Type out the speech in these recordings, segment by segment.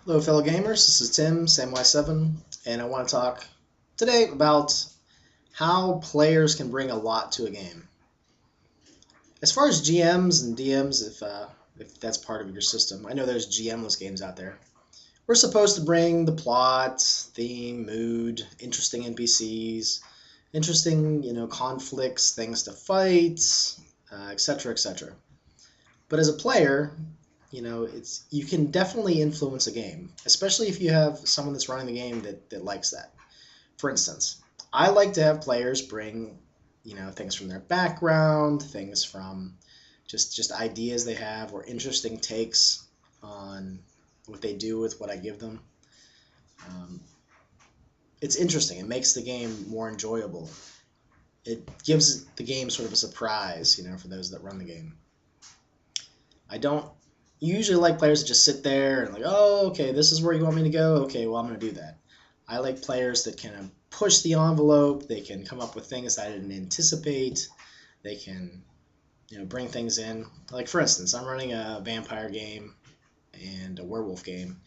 Hello, fellow gamers. This is Tim, SamY7, and I want to talk today about how players can bring a lot to a game. As far as GMs and DMs, if that's part of your system, I know there's GMless games out there. We're supposed to bring the plot, theme, mood, interesting NPCs, interesting conflicts, things to fight, etc., etc. But as a player, it's you can definitely influence a game, especially if you have someone that's running the game that likes that. For instance, I like to have players bring, things from their background, things from just ideas they have or interesting takes on what they do with what I give them. Um, it's interesting. It makes the game more enjoyable. It gives the game sort of a surprise, for those that run the game. I don't usually like players that just sit there and like, oh, okay, this is where you want me to go. Okay, well, I'm going to do that. I like players that can push the envelope. They can come up with things I didn't anticipate. They can, bring things in. Like for instance, I'm running a vampire game and a werewolf game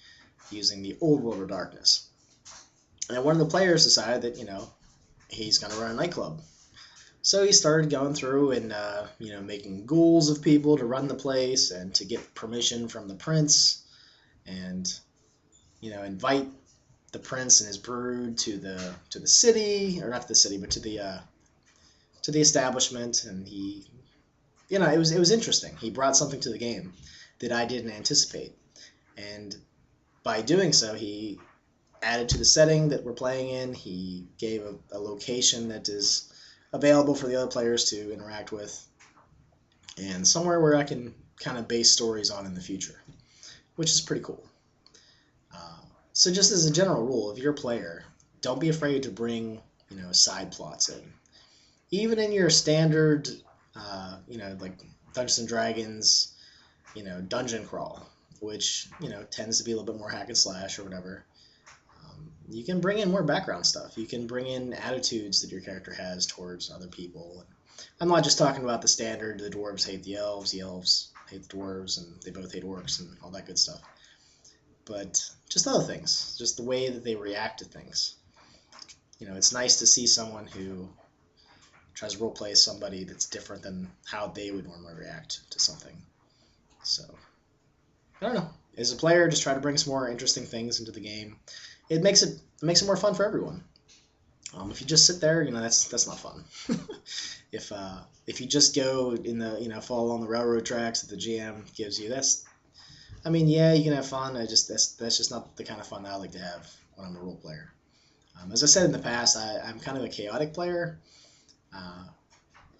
using the old World of Darkness. And one of the players decided that, he's going to run a nightclub. So he started going through and making ghouls of people to run the place and to get permission from the prince and invite the prince and his brood to the city, or not to the city but to the establishment. And he, it was interesting. He brought something to the game that I didn't anticipate, and by doing so he added to the setting that we're playing in. He gave a location that is available for the other players to interact with, and somewhere where I can kind of base stories on in the future, which is pretty cool. So just as a general rule, if you're a player, don't be afraid to bring side plots in, even in your standard, like Dungeons and Dragons, dungeon crawl, which tends to be a little bit more hack and slash or whatever. You can bring in more background stuff. You can bring in attitudes that your character has towards other people. I'm not just talking about the standard, the dwarves hate the elves hate the dwarves, and they both hate orcs and all that good stuff. But just other things, just the way that they react to things. It's nice to see someone who tries to roleplay as somebody that's different than how they would normally react to something. So, I don't know. As a player, just try to bring some more interesting things into the game. It makes it more fun for everyone. If you just sit there, that's not fun. If you just go in the follow along the railroad tracks that the GM gives you, I mean, yeah, you can have fun. That's just not the kind of fun that I like to have when I'm a role player. As I said in the past, I'm kind of a chaotic player, uh,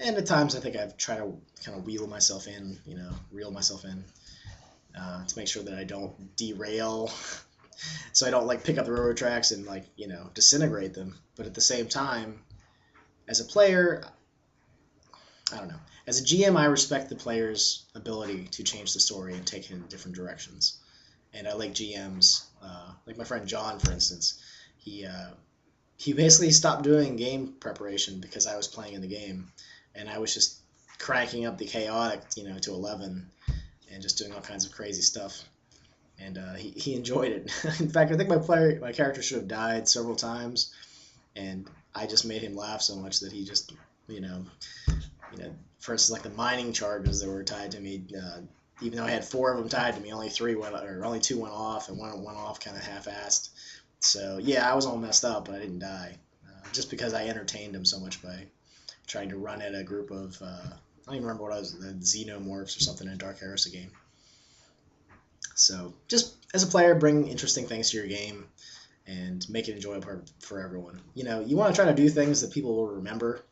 and at times I think I've tried to kind of reel myself in, to make sure that I don't derail, so I don't like pick up the railroad tracks and disintegrate them. But at the same time, as a player, I don't know. As a GM, I respect the player's ability to change the story and take it in different directions. And I like GMs, like my friend John, for instance. He basically stopped doing game preparation because I was playing in the game, and I was just cranking up the chaotic, to 11, and just doing all kinds of crazy stuff. And he enjoyed it. In fact, I think my character should have died several times, and I just made him laugh so much that he just, for instance, like the mining charges that were tied to me. Even though I had four of them tied to me, only two went off, and one went off kind of half-assed. So yeah, I was all messed up, but I didn't die, just because I entertained him so much by trying to run at a group of I don't even remember what I was, the xenomorphs or something in a Dark Heresy game. So just as a player, bring interesting things to your game and make it enjoyable for everyone. You want to try to do things that people will remember.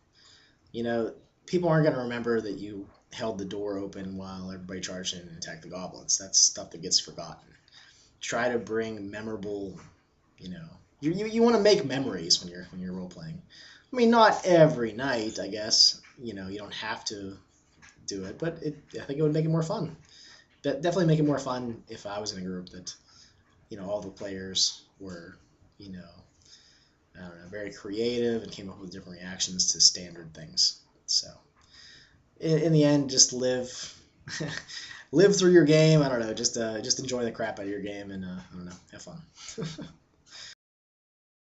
People aren't going to remember that you held the door open while everybody charged in and attacked the goblins. That's stuff that gets forgotten. Try to bring memorable, you want to make memories when you're role playing. I mean, not every night, I guess. You don't have to do it, but I think it would make it more fun. Definitely make it more fun if I was in a group that, all the players were, I don't know, very creative and came up with different reactions to standard things. So, in the end, just live live through your game. I don't know, just enjoy the crap out of your game and I don't know, have fun.